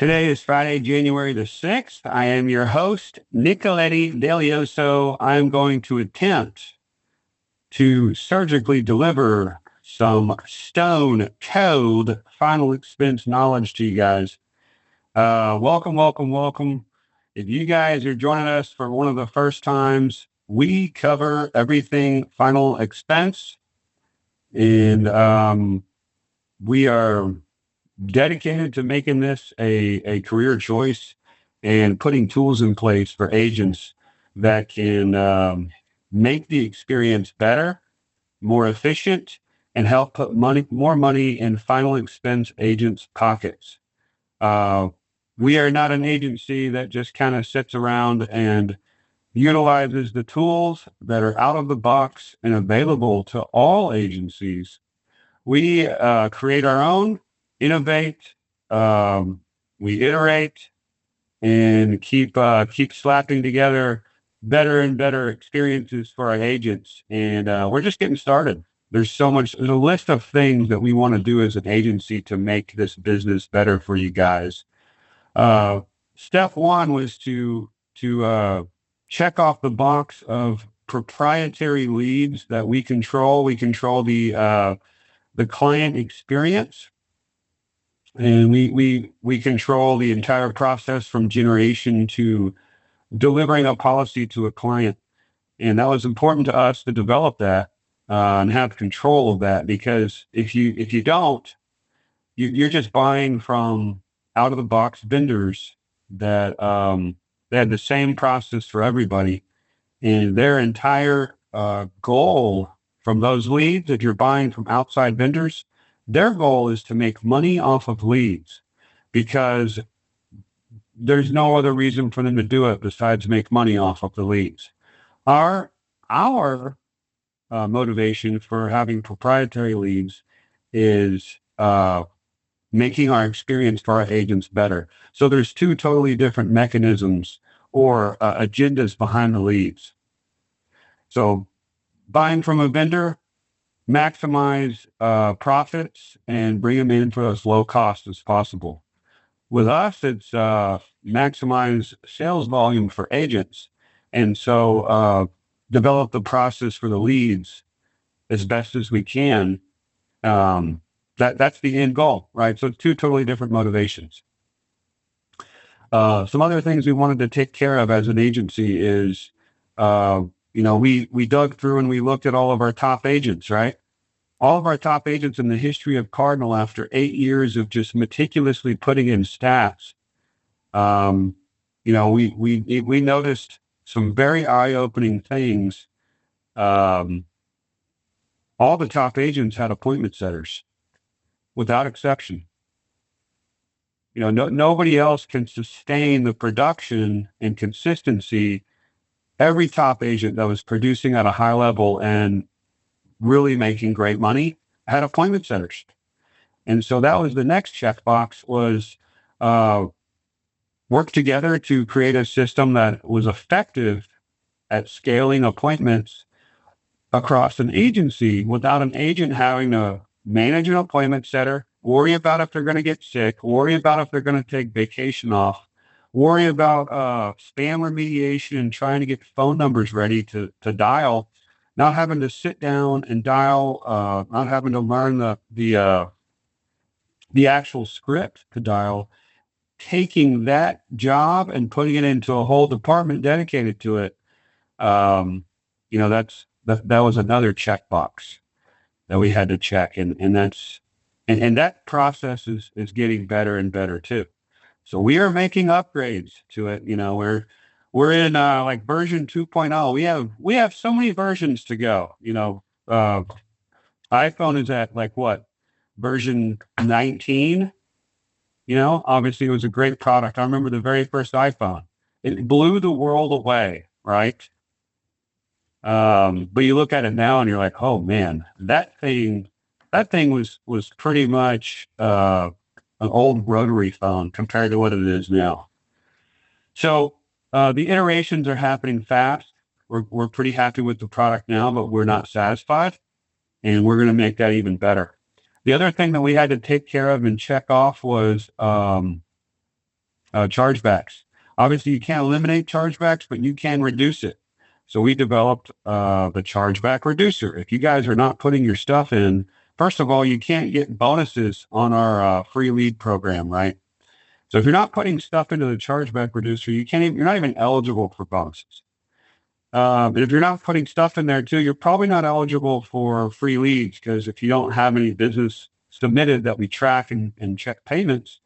Today is Friday, January the 6th. I am your host, Nicoletti Delioso. I'm going to attempt to surgically deliver some stone cold final expense knowledge to you guys. Welcome, welcome, welcome. If you guys are joining us for one of the first times, we cover everything final expense, and we are dedicated to making this a career choice and putting tools in place for agents that can make the experience better, more efficient, and help put more money in final expense agents' pockets. Uh, we are not an agency that just kind of sits around and utilizes the tools that are out of the box and available to all agencies. We create our own, innovate, um, we iterate, and keep slapping together better and better experiences for our agents. And we're just getting started. There's so much. There's a list of things that we want to do as an agency to make this business better for you guys. Uh, Step one was to check off the box of proprietary leads that we control. We control the client experience, and we control the entire process from generation to delivering a policy to a client. And that was important to us to develop that and have control of that, because if you don't, you're just buying from out of the box vendors that they had the same process for everybody, and their entire goal from those leads, if you're buying from outside vendors, their goal is to make money off of leads, because there's no other reason for them to do it besides make money off of the leads. Our motivation for having proprietary leads is making our experience for our agents better. So there's two totally different mechanisms or agendas behind the leads. So buying from a vendor, maximize profits and bring them in for as low cost as possible. With us, it's maximize sales volume for agents. And so develop the process for the leads as best as we can. That's the end goal, right? So two totally different motivations. Some other things we wanted to take care of as an agency is, we dug through and we looked at all of our top agents, right? All of our top agents in the history of Cardinal, after 8 years of just meticulously putting in stats, um, we noticed some very eye-opening things. Um, all the top agents had appointment setters, without exception. Nobody else can sustain the production and consistency. Every top agent that was producing at a high level and really making great money had appointment setters. And so that was the next checkbox, was uh, work together to create a system that was effective at scaling appointments across an agency without an agent having to manage an appointment setter, worry about if they're going to get sick, worry about if they're going to take vacation off, worry about spam remediation and trying to get phone numbers ready to dial, not having to sit down and dial, not having to learn the actual script to dial, taking that job and putting it into a whole department dedicated to it. Um, that was another checkbox that we had to check, and that process is getting better and better too. So we are making upgrades to it. We're in like version 2.0. We have so many versions to go. iPhone is at like what, version 19. Obviously it was a great product. I remember the very first iPhone. It blew the world away, right? But you look at it now and you're like, oh man, that thing was pretty much an old rotary phone compared to what it is now. So the iterations are happening fast. We're pretty happy with the product now, but we're not satisfied, and we're going to make that even better. The other thing that we had to take care of and check off was chargebacks. Obviously, you can't eliminate chargebacks, but you can reduce it. So we developed the chargeback reducer. If you guys are not putting your stuff in, first of all, you can't get bonuses on our free lead program, right? So if you're not putting stuff into the chargeback reducer, you can't even, you're not even eligible for bonuses. And if you're not putting stuff in there too, you're probably not eligible for free leads because if you don't have any business submitted that we track and check payments,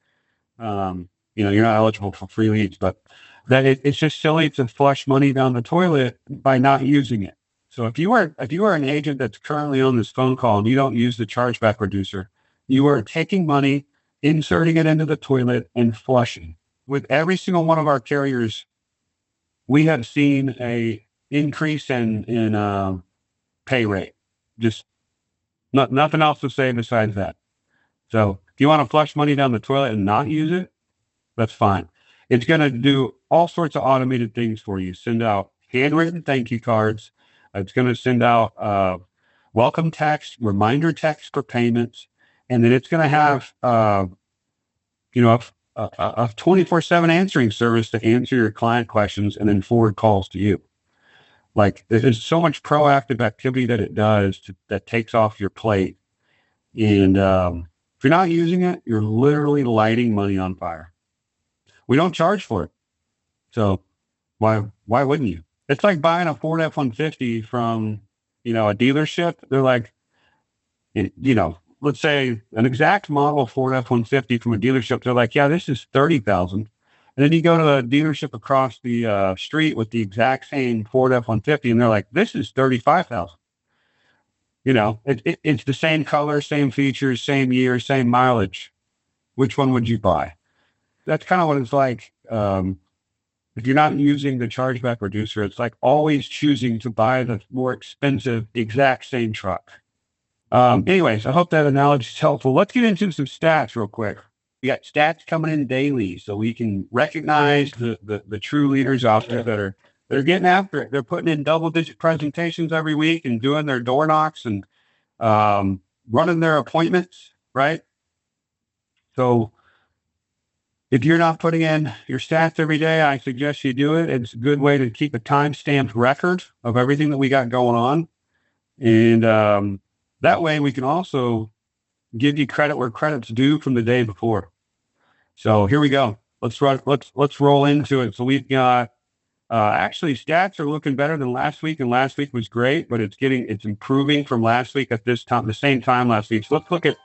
you're not eligible for free leads. But it's just silly to flush money down the toilet by not using it. So if you are an agent that's currently on this phone call and you don't use the chargeback reducer, you are taking money, inserting it into the toilet, and flushing. With every single one of our carriers, we have seen a increase in pay rate. Just nothing else to say besides that. So if you want to flush money down the toilet and not use it, that's fine. It's going to do all sorts of automated things for you. Send out handwritten thank you cards. It's going to send out welcome text, reminder text for payments, and then it's going to have a 24/7 answering service to answer your client questions and then forward calls to you. Like there's so much proactive activity that it does that takes off your plate. And if you're not using it, you're literally lighting money on fire. We don't charge for it. So why wouldn't you? It's like buying a Ford F-150 from, a dealership. They're like, let's say an exact model Ford F-150 from a dealership. They're like, yeah, this is 30,000. And then you go to the dealership across the street with the exact same Ford F-150, and they're like, this is 35,000. It's the same color, same features, same year, same mileage. Which one would you buy? That's kind of what it's like. If you're not using the chargeback reducer, it's like always choosing to buy the more expensive, exact same truck. Anyways, I hope that analogy is helpful. Let's get into some stats real quick. We got stats coming in daily, so we can recognize the true leaders out there they're getting after it. They're putting in double-digit presentations every week and doing their door knocks and running their appointments, right? So if you're not putting in your stats every day, I suggest you do it. It's a good way to keep a time-stamped record of everything that we got going on. And that way we can also give you credit where credit's due from the day before. So here we go. Let's roll into it. So we've got actually stats are looking better than last week, and last week was great, but it's improving from last week at this time, the same time last week. So let's look at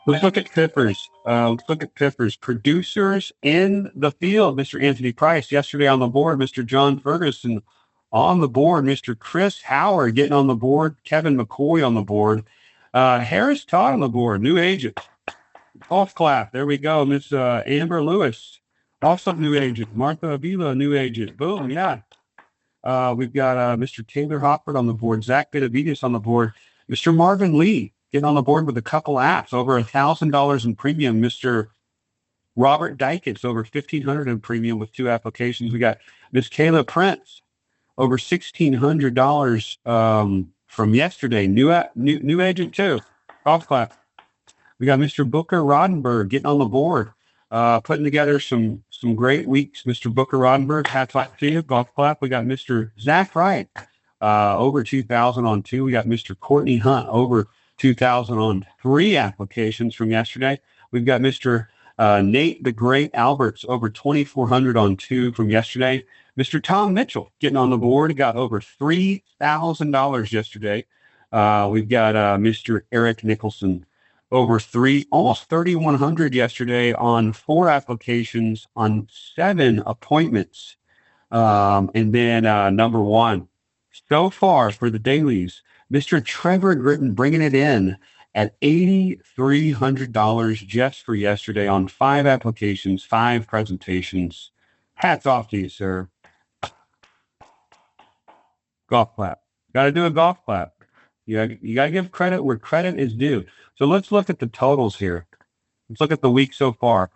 Piffers. Let's look at Piffers. Producers in the field, Mr. Anthony Price yesterday on the board, Mr. John Ferguson on the board, Mr. Chris Howard getting on the board, Kevin McCoy on the board, Harris Todd on the board, new agent. Golf clap. There we go. Miss Amber Lewis, also new agent. Martha Avila, new agent. Boom. Yeah. We've got Mr. Taylor Hopford on the board, Zach Benavides on the board, Mr. Marvin Lee getting on the board with a couple apps, over $1,000 in premium. Mr. Robert Dykes, over $1,500 in premium with 2 applications. We got Miss Kayla Prince, over $1,600 from yesterday. New agent too. Golf clap. We got Mr. Booker Rodenberg getting on the board, putting together some great weeks. Mr. Booker Rodenberg, hats off to you. Golf clap. We got Mr. Zach Wright, over 2,000 on 2. We got Mr. Courtney Hunt, over 2,000 on 3 applications from yesterday. We've got Mr. Nate the Great Alberts, over 2,400 on 2 from yesterday. Mr. Tom Mitchell getting on the board, got over $3,000 yesterday. We've got Mr. Eric Nicholson, over almost 3,100 yesterday on 4 applications on 7 appointments. And then number 1, so far for the dailies, Mr. Trevor Gritton bringing it in at $8,300 just for yesterday on 5 applications, 5 presentations. Hats off to you, sir. Golf clap. Got to do a golf clap. You got to give credit where credit is due. So let's look at the totals here. Let's look at the week so far.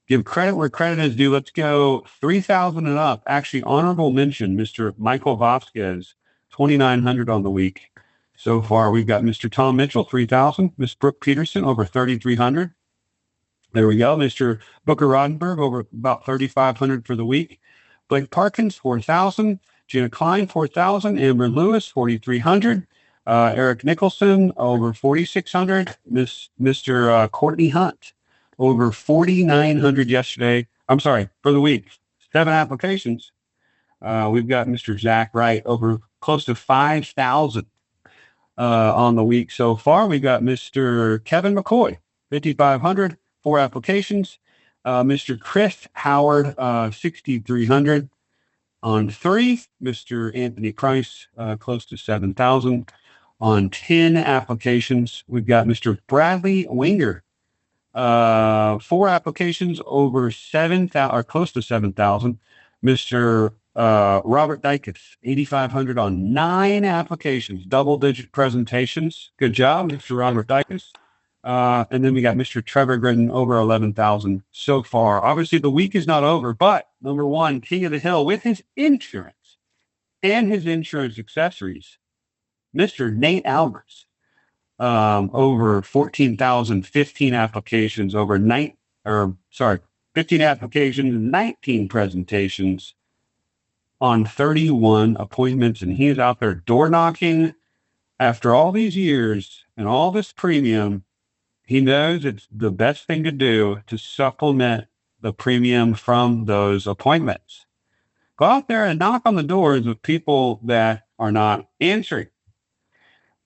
Give credit where credit is due. Let's go 3,000 and up. Actually, honorable mention, Mr. Michael Vasquez, 2,900 on the week. So far, we've got Mr. Tom Mitchell, 3,000. Miss Brooke Peterson, over 3,300. There we go. Mr. Booker Rodenberg over about 3,500 for the week. Blake Parkins, 4,000. Gina Klein, 4,000. Amber Lewis, 4,300. Eric Nicholson, over 4,600. Mr. Courtney Hunt, over 4,900 yesterday. I'm sorry, for the week. 7 applications. We've got Mr. Zach Wright, over close to 5,000 on the week so far. We got Mr. Kevin McCoy, 5,500, 4 applications. Mr. Chris Howard, 6,300 on 3. Mr. Anthony Price, close to 7,000 on 10 applications. We've got Mr. Bradley Winger, 4 applications over 7,000 or close to 7,000. Mr. Robert Dykes, 8,500 on 9 applications, double-digit presentations. Good job, Mr. Robert Dykes. And then we got Mr. Trevor Gritton, over 11,000 so far. Obviously, the week is not over, but number one, King of the Hill with his insurance and his insurance accessories, Mr. Nate Alberts, over 14,000, 15 applications, 15 applications, 19 presentations on 31 appointments. And he is out there door knocking after all these years and all this premium. He knows it's the best thing to do to supplement the premium from those appointments. Go out there and knock on the doors of people that are not answering.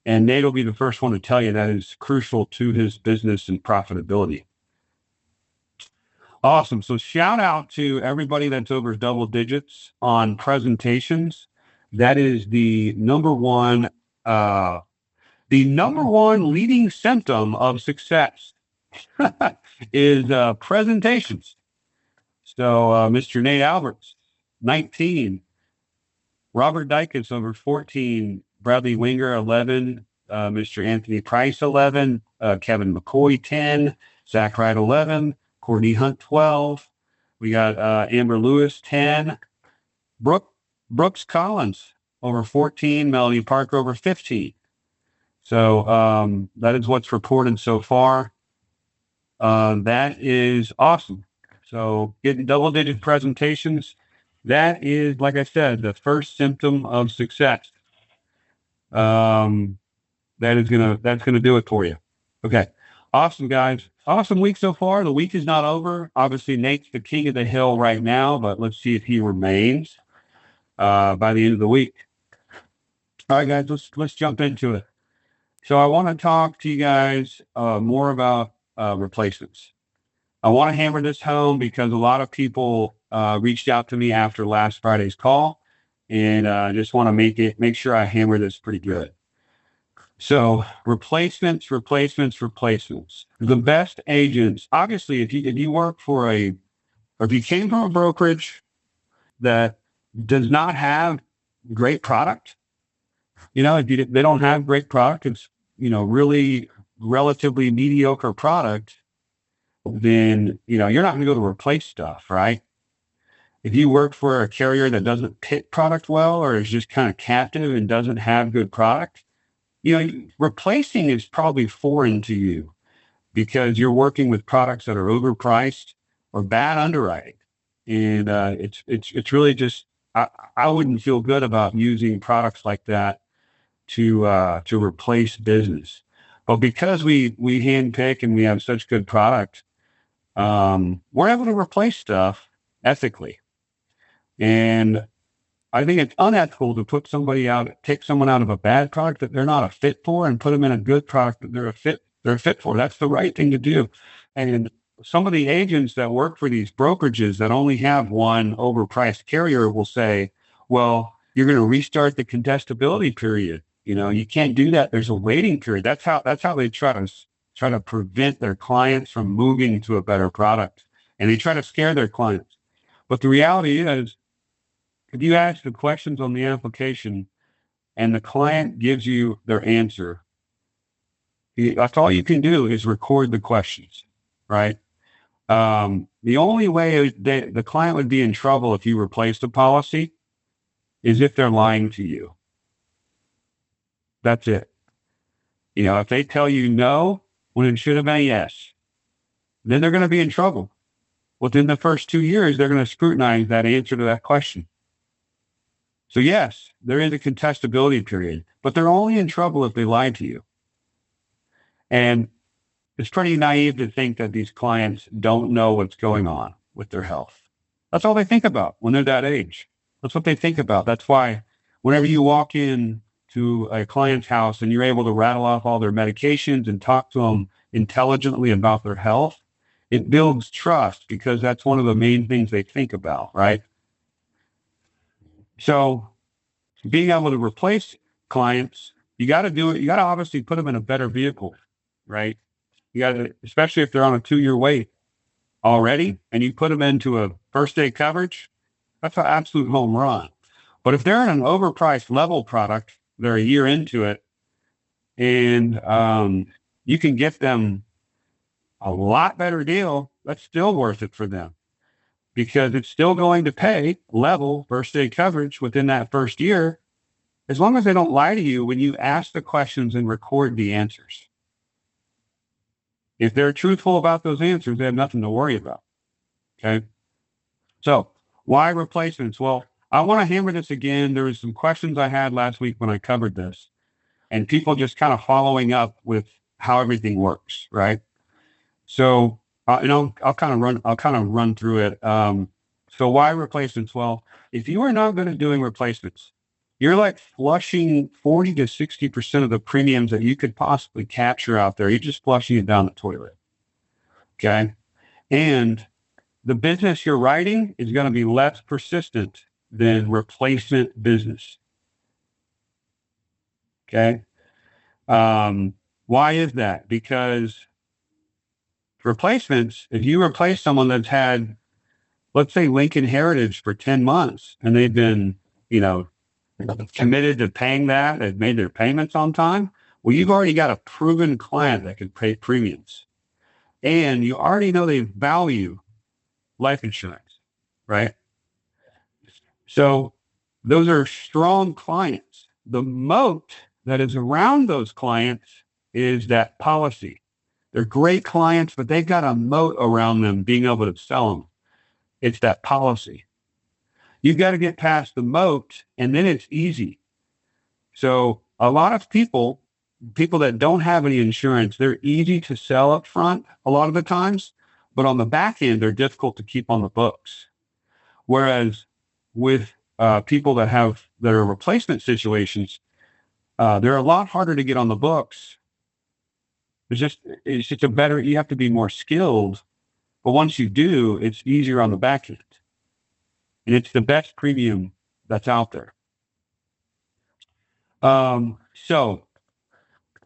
And Nate will be the first one to tell you that is crucial to his business and profitability. Awesome. So shout out to everybody that's over double digits on presentations. That is the number one leading symptom of success is presentations. So Mr. Nate Alberts, 19. Robert Dykes, over 14. Bradley Winger, 11. Mr. Anthony Price, 11. Kevin McCoy, 10. Zach Wright, 11. Courtney Hunt, 12. We got Amber Lewis, 10. Brooks Collins, over 14. Melanie Parker, over 15. So that is what's reported so far. That is awesome. So getting double-digit presentations, that is, like I said, the first symptom of success. That's gonna do it for you. Okay. Awesome, guys. Awesome week so far. The week is not over. Obviously, Nate's the king of the hill right now, but let's see if he remains by the end of the week. All right, guys, let's jump into it. So I want to talk to you guys more about replacements. I want to hammer this home because a lot of people reached out to me after last Friday's call, and I just want to make sure I hammer this pretty good. So replacements. The best agents, obviously, if you work for or if you came from a brokerage that does not have great product, if they don't have great product, it's really relatively mediocre product, then you're not going to go to replace stuff, right? If you work for a carrier that doesn't pick product well or is just kind of captive and doesn't have good product, replacing is probably foreign to you because you're working with products that are overpriced or bad underwriting. And it's really just, I wouldn't feel good about using products like that to replace business. But because we handpick and we have such good product, we're able to replace stuff ethically. And I think it's unethical to take someone out of a bad product that they're not a fit for and put them in a good product that they're a fit for. That's the right thing to do. And some of the agents that work for these brokerages that only have one overpriced carrier will say, well, you're going to restart the contestability period. You can't do that. There's a waiting period. That's how they try to prevent their clients from moving to a better product. And they try to scare their clients. But the reality is, if you ask the questions on the application and the client gives you their answer, that's all you can do is record the questions, right? The only way the client would be in trouble if you replace the policy is if they're lying to you. That's it. If they tell you no when it should have been yes, then they're going to be in trouble. Within the first 2 years, they're going to scrutinize that answer to that question. So yes, there is a contestability period, but they're only in trouble if they lie to you. And it's pretty naive to think that these clients don't know what's going on with their health. That's all they think about when they're that age. That's what they think about. That's why whenever you walk in to a client's house and you're able to rattle off all their medications and talk to them intelligently about their health, it builds trust because that's one of the main things they think about, right? So being able to replace clients, you got to do it. You got to obviously put them in a better vehicle, right? You got to, especially if they're on a 2-year wait already, and you put them into a first day coverage, that's an absolute home run. But if they're in an overpriced level product, they're a year into it, and you can get them a lot better deal, that's still worth it for them because it's still going to pay level first day coverage within that first year, as long as they don't lie to you when you ask the questions and record the answers. If they're truthful about those answers, they have nothing to worry about. Okay. So why replacements? Well, I want to hammer this again. There was some questions I had last week when I covered this, and people just kind of following up with how everything works, right? So, I'll kind of run through it. So why replacements? Well, if you are not good at doing replacements, you're like flushing 40 to 60% of the premiums that you could possibly capture out there. You're just flushing it down the toilet. Okay. And the business you're writing is going to be less persistent than replacement business. Okay. Why is that? Because replacements, if you replace someone that's had, let's say, Lincoln Heritage for 10 months and they've been, you know, committed to paying that, they've made their payments on time. Well, you've already got a proven client that can pay premiums. And you already know they value life insurance, right? So those are strong clients. The moat that is around those clients is that policy. They're great clients, but they've got a moat around them being able to sell them. It's that policy. You've got to get past the moat and then it's easy. So a lot of people that don't have any insurance, they're easy to sell up front a lot of the times, but on the back end, they're difficult to keep on the books. Whereas with people that are replacement situations, they're a lot harder to get on the books. It's just a better, you have to be more skilled, but once you do, it's easier on the back end. And it's the best premium that's out there. So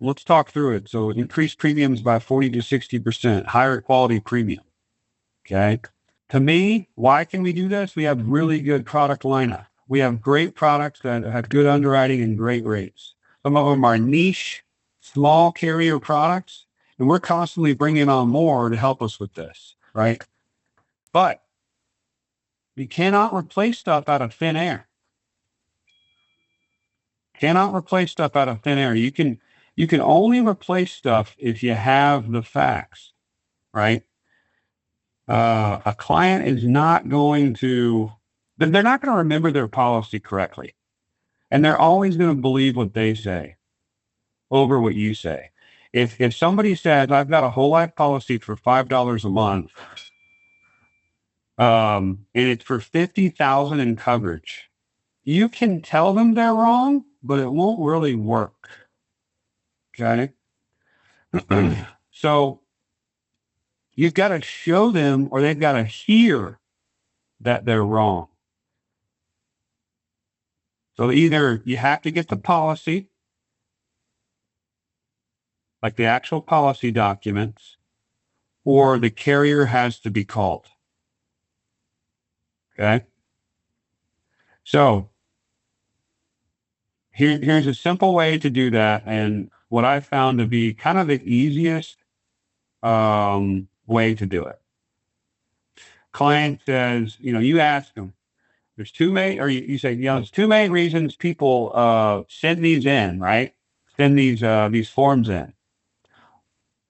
let's talk through it. So increase premiums by 40 to 60%, higher quality premium. Okay. To me, why can we do this? We have really good product lineup. We have great products that have good underwriting and great rates. Some of them are niche, small carrier products, and we're constantly bringing on more to help us with this, right? But we cannot replace stuff out of thin air. Cannot replace stuff out of thin air. You can only replace stuff if you have the facts, right? A client is not going to, they're not going to remember their policy correctly. And they're always going to believe what they say over what you say. If somebody says, I've got a whole life policy for $5 a month, and it's for 50,000 in coverage, you can tell them they're wrong, but it won't really work. Okay. So you've got to show them, or they've got to hear that they're wrong. So either you have to get the policy, like the actual policy documents, or the carrier has to be called. Okay. So here's a simple way to do that. And what I found to be kind of the easiest way to do it. Client says, you ask them, there's two main, or you say, there's two main reasons people send these in, right? Send these forms in.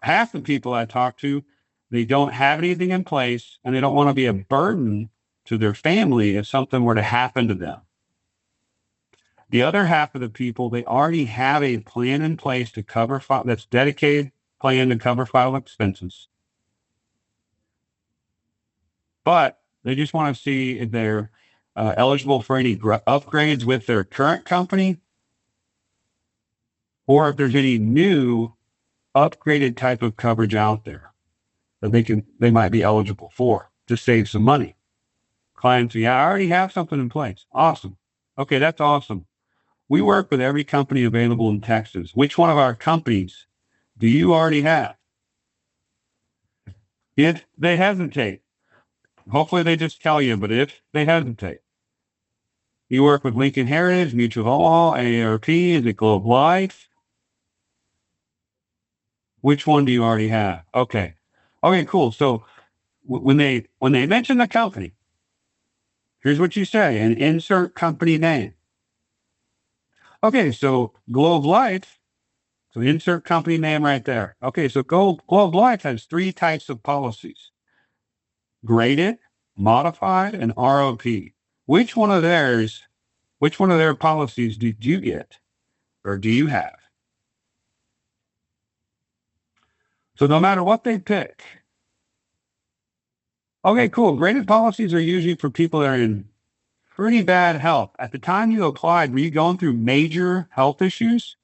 Half the people I talk to, they don't have anything in place, and they don't want to be a burden to their family if something were to happen to them. The other half of the people, they already have a plan in place to cover that's dedicated plan to cover final expenses, but they just want to see if they're eligible for any upgrades with their current company, or if there's any new upgraded type of coverage out there that they might be eligible for to save some money. Clients, yeah, I already have something in place. Awesome. Okay, that's awesome. We work with every company available in Texas. Which one of our companies do you already have? If they hesitate, hopefully they just tell you, but if they hesitate, you work with Lincoln Heritage, Mutual Law, AARP, is it Globe Life? Which one do you already have? Okay. Okay, cool. So when they mention the company, here's what you say, and insert company name. Okay, so Globe Life, so insert company name right there. Okay, so Globe Life has three types of policies: graded, modified, and ROP. Which one of theirs, which one of their policies did you get or do you have? So no matter what they pick, okay, cool. Graded policies are usually for people that are in pretty bad health. At the time you applied, were you going through major health issues?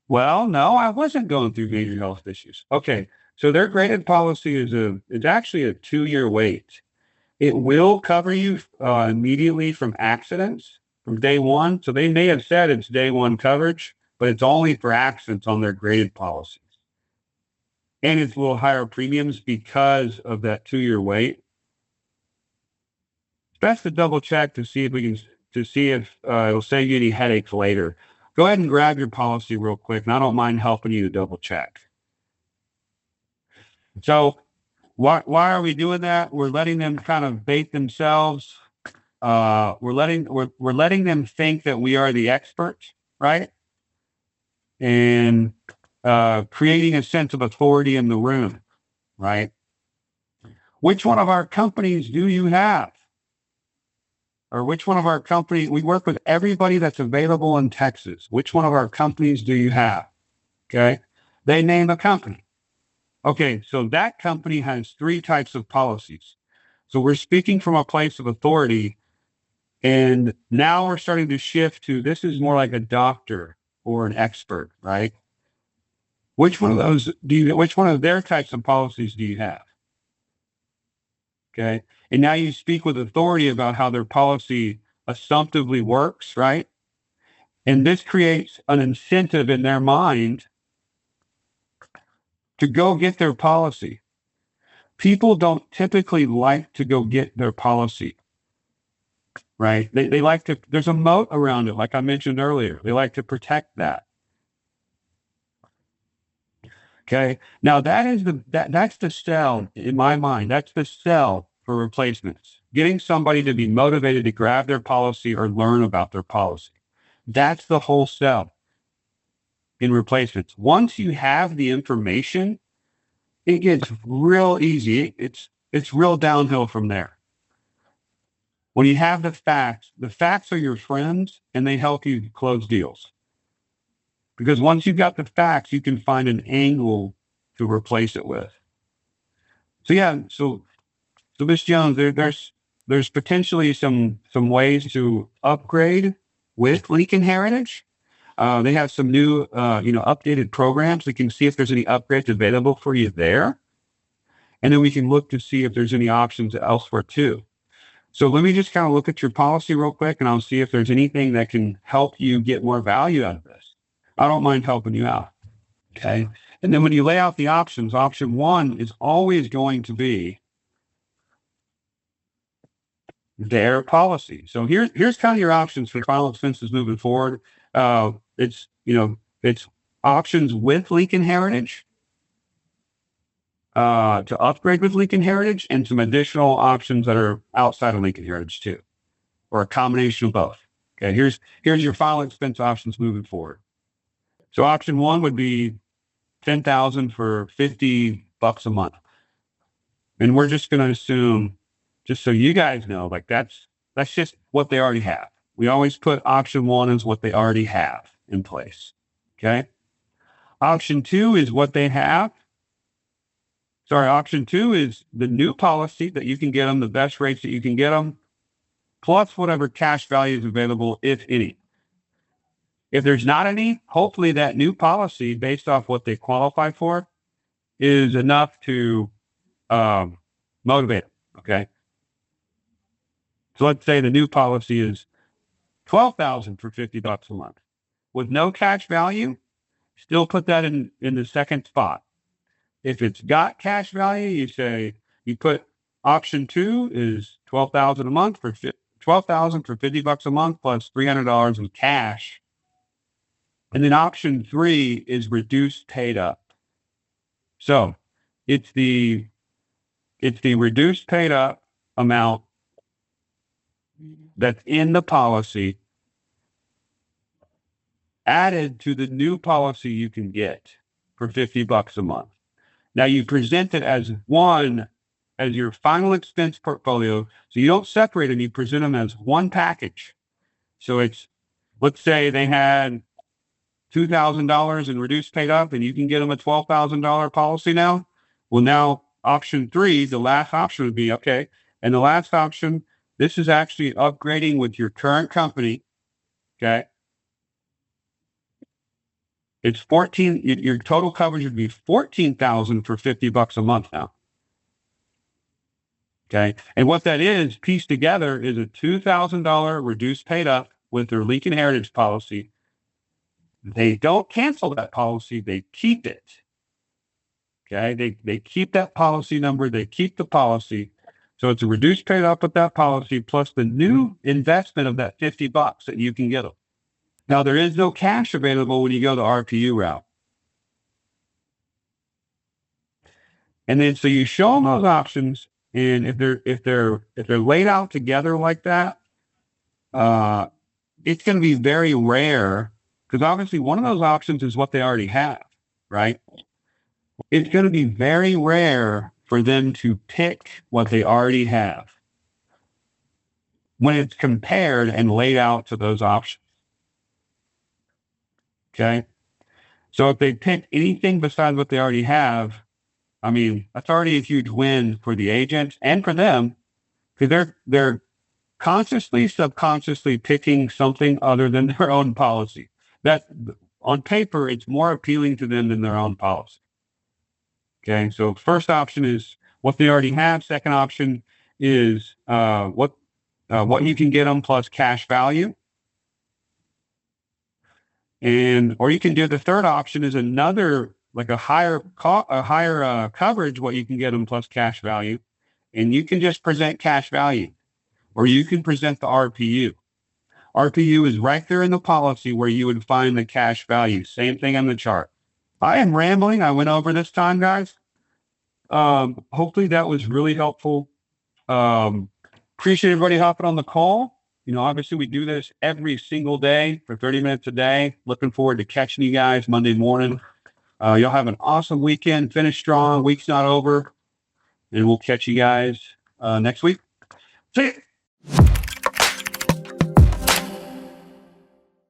Well, no, I wasn't going through major health issues. Okay, so their graded policy is actually a 2-year wait. It will cover you immediately from accidents from day one. So they may have said it's day one coverage, but it's only for accidents on their graded policies. And it's a little higher premiums because of that 2-year wait. It's best to double check to see if we can to see if it'll save you any headaches later. Go ahead and grab your policy real quick, and I don't mind helping you to double check. So why are we doing that? We're letting them kind of bait themselves. We're letting them think that we are the experts, right? And creating a sense of authority in the room, right? Which one of our companies do you have? Or which one of our companies? We work with everybody that's available in Texas. Which one of our companies do you have? Okay. They name a company. Okay. So that company has three types of policies. So we're speaking from a place of authority. And now we're starting to shift to this is more like a doctor or an expert, right? Which one of those which one of their types of policies do you have? Okay. And now you speak with authority about how their policy assumptively works, right? And this creates an incentive in their mind to go get their policy. People don't typically like to go get their policy, right? They like to, there's a moat around it, like I mentioned earlier. They like to protect that. Okay. Now that's the sell in my mind. That's the sell for replacements. Getting somebody to be motivated to grab their policy or learn about their policy. That's the whole sell in replacements. Once you have the information, it gets real easy. It's real downhill from there. When you have the facts are your friends and they help you close deals. Because once you've got the facts, you can find an angle to replace it with. So yeah, so Ms. Jones, there's potentially some ways to upgrade with Lincoln Heritage. They have some new updated programs. We can see if there's any upgrades available for you there. And then we can look to see if there's any options elsewhere too. So let me just kind of look at your policy real quick and I'll see if there's anything that can help you get more value out of this. I don't mind helping you out. Okay. And then when you lay out the options, option one is always going to be their policy. So here's kind of your options for final expenses moving forward. It's options with Lincoln Heritage, to upgrade with Lincoln Heritage, and some additional options that are outside of Lincoln Heritage too, or a combination of both. Okay, here's your final expense options moving forward. So option one would be 10,000 for $50 a month. And we're just going to assume, just so you guys know, like that's just what they already have. We always put option one as what they already have in place. Okay. Option two is what they have. Sorry, option two is the new policy that you can get them, the best rates that you can get them, plus whatever cash value is available, if any. If there's not any, hopefully that new policy, based off what they qualify for, is enough to motivate them. Okay. So let's say the new policy is 12,000 for $50 a month with no cash value. Still put that in the second spot. If it's got cash value, you say you put option two is 12,000 a month for 12,000 for $50 a month plus $300 in cash. And then option three is reduced paid up. So it's the reduced paid up amount that's in the policy added to the new policy you can get for $50 a month. Now you present it as your final expense portfolio. So you don't separate them, you present them as one package. So let's say they had $2,000 in reduced paid up and you can get them a $12,000 policy now. Well, now option three, the last option would be, okay. And the last option, this is actually upgrading with your current company. Okay. It's 14, your total coverage would be 14,000 for $50 a month now. Okay. And what that is pieced together is a $2,000 reduced paid up with their Lincoln Heritage policy. They don't cancel that policy. They keep it. Okay. They keep that policy number. They keep the policy. So it's a reduced paid up with that policy plus the new investment of that $50 that you can get them. Now there is no cash available when you go the RPU route. And then so you show them those options, and if they're laid out together like that, it's going to be very rare because obviously one of those options is what they already have, right? It's going to be very rare for them to pick what they already have when it's compared and laid out to those options. Okay. So if they pick anything besides what they already have, I mean, that's already a huge win for the agent and for them because they're consciously, subconsciously picking something other than their own policy. That on paper, it's more appealing to them than their own policy. Okay, so first option is what they already have. Second option is what you can get them plus cash value. And or you can do the third option is another like a higher coverage, what you can get them plus cash value. And you can just present cash value or you can present the RPU. RPU is right there in the policy where you would find the cash value. Same thing on the chart. I am rambling. I went over this time, guys. Hopefully that was really helpful. Appreciate everybody hopping on the call. You know, obviously we do this every single day for 30 minutes a day. Looking forward to catching you guys Monday morning. Y'all have an awesome weekend. Finish strong. Week's not over. And we'll catch you guys next week. See you.